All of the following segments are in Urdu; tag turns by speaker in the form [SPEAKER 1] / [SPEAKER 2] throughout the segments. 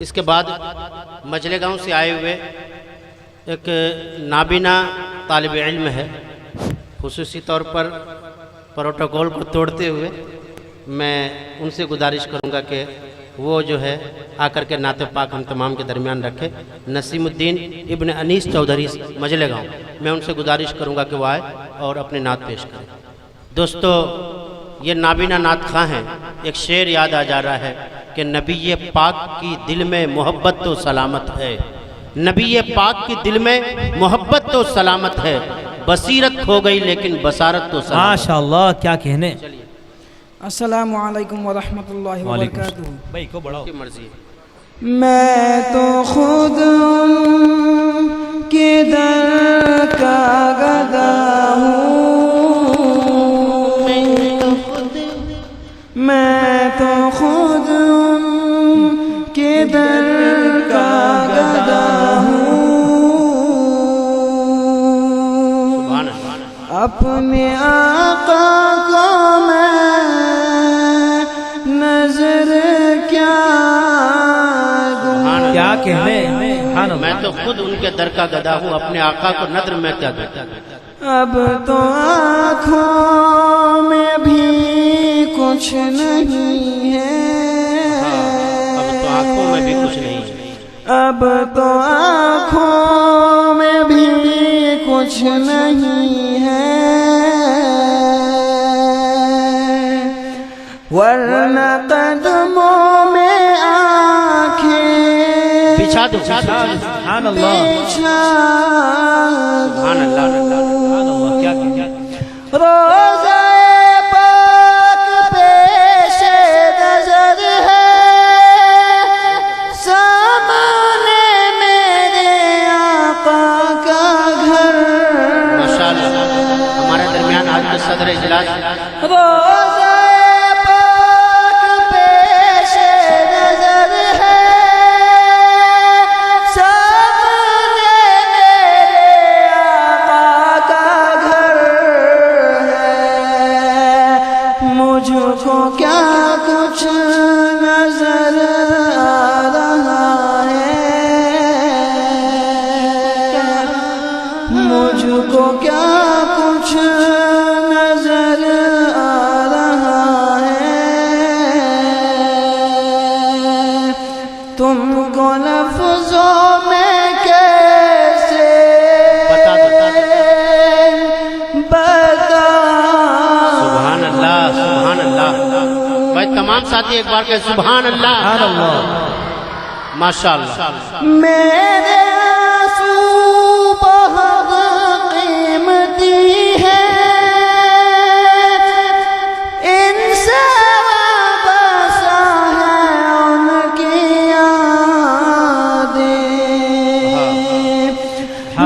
[SPEAKER 1] اس کے بعد مجلے گاؤں سے آئے ہوئے ایک نابینا طالب علم ہے، خصوصی طور پر پروٹوکول کو توڑتے ہوئے میں ان سے گزارش کروں گا کہ وہ جو ہے آ کر کے نعت پاک ہم تمام کے درمیان رکھے۔ نسیم الدین ابن انیس چودھری مجلے گاؤں، میں ان سے گزارش کروں گا کہ وہ آئے اور اپنی نعت پیش کریں۔ دوستو، یہ نابینا نعت خواں ہیں، ایک شعر یاد آ جا رہا ہے کہ نبی پاک کی دل میں محبت تو سلامت ہے، نبی پاک کی دل میں محبت تو سلامت ہے، بصیرت کھو گئی لیکن بصارت تو سلامت ہے۔
[SPEAKER 2] ماشاءاللہ، کیا کہنے۔
[SPEAKER 3] السلام علیکم ورحمۃ اللہ وبرکاتہ۔
[SPEAKER 2] بھائی کو بڑھاؤ،
[SPEAKER 1] کی مرضی ہے۔
[SPEAKER 3] میں تو خود ان کے در کا گدا ہوں، میں تو خود ان کے در کا گدا ہوں، اپنے آقا کو میں نظر کیا دوں،
[SPEAKER 2] کیا کہنے۔
[SPEAKER 1] میں تو خود ان کے در کا گدا ہوں، اپنے آقا کو نظر میں کیا دوں۔
[SPEAKER 3] اب تو آنکھوں میں بھی کچھ نہیں ہے،
[SPEAKER 1] اب تو آنکھوں میں بھی کچھ نہیں ہے،
[SPEAKER 3] اب تو آنکھوں میں بھی کچھ نہیں ہے، ورنہ قدموں میں آنکھیں
[SPEAKER 1] بچھا دو۔
[SPEAKER 2] سبحان اللہ،
[SPEAKER 3] بچھا
[SPEAKER 1] سبحان اللہ۔
[SPEAKER 2] سبحان اللہ، کیا کہنے۔
[SPEAKER 3] روزہ پاک پیش نظر ہے، سامنے میرے آقا کا گھر،
[SPEAKER 1] ماشاءاللہ، ہمارے درمیان آج کے صدر اجلاس
[SPEAKER 3] روزہ پاک پیش نظر ہے، سامنے میرے آقا کا گھر ہے، مجھ کو کیا کچھ نظر آ رہا ہے، مجھ کو کیا کچھ نظر آ رہا ہے، تم کو لفظوں میں کیسے
[SPEAKER 1] بتا دو۔
[SPEAKER 3] بتا
[SPEAKER 1] سبحان اللہ، سبحان اللہ۔ بھائی تمام ساتھی ایک بار کہ سبحان اللہ۔
[SPEAKER 2] سبحان اللہ۔
[SPEAKER 1] ماشاءاللہ۔
[SPEAKER 3] میرے آنسو بہت قیمتی ہے، ان سے وابستہ ہے ان کی یادیں،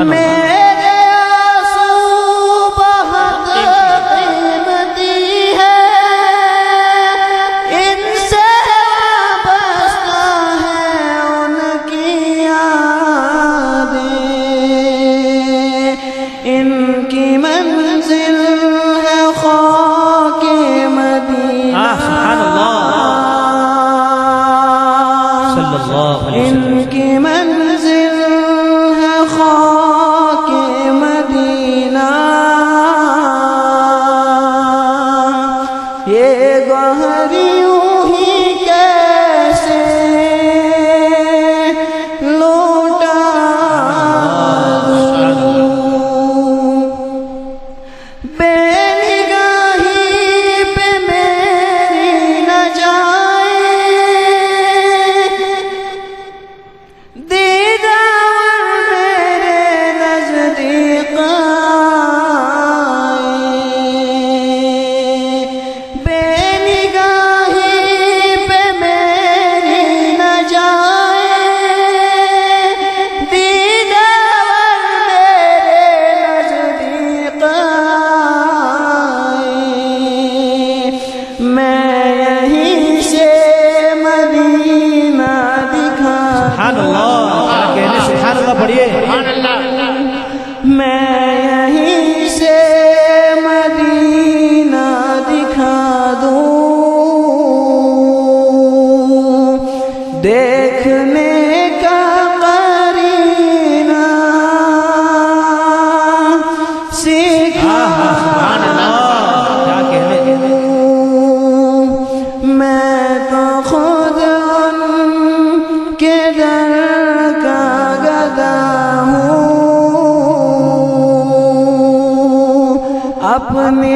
[SPEAKER 3] میرے آنسو بہت قیمتی ہے، ان سے وابستہ ہے ان کی یادیں، ان کی منزل ہے خاک مدینہ،
[SPEAKER 2] سبحان اللہ، صلی اللہ علیہ وسلم۔
[SPEAKER 3] ان کی منزل ہے خاک مدینہ، یہ گوہر یوں ہی کیسے لوٹا دوں، بے نگاہی پہ میری نہ جائے، دیدار میرے نزدیک آئے، بے نگاہی پہ میری نہ جائے، دیدار میرے نزدیک آئے، میں یہیں سے مدینہ دکھا
[SPEAKER 2] سبحان اللہ، کیا کہنے۔ سبحان اللہ پڑھیے۔
[SPEAKER 1] سبحان اللہ۔
[SPEAKER 3] میں یہیں سے مدینہ دکھا دوں، دیکھنے اپنے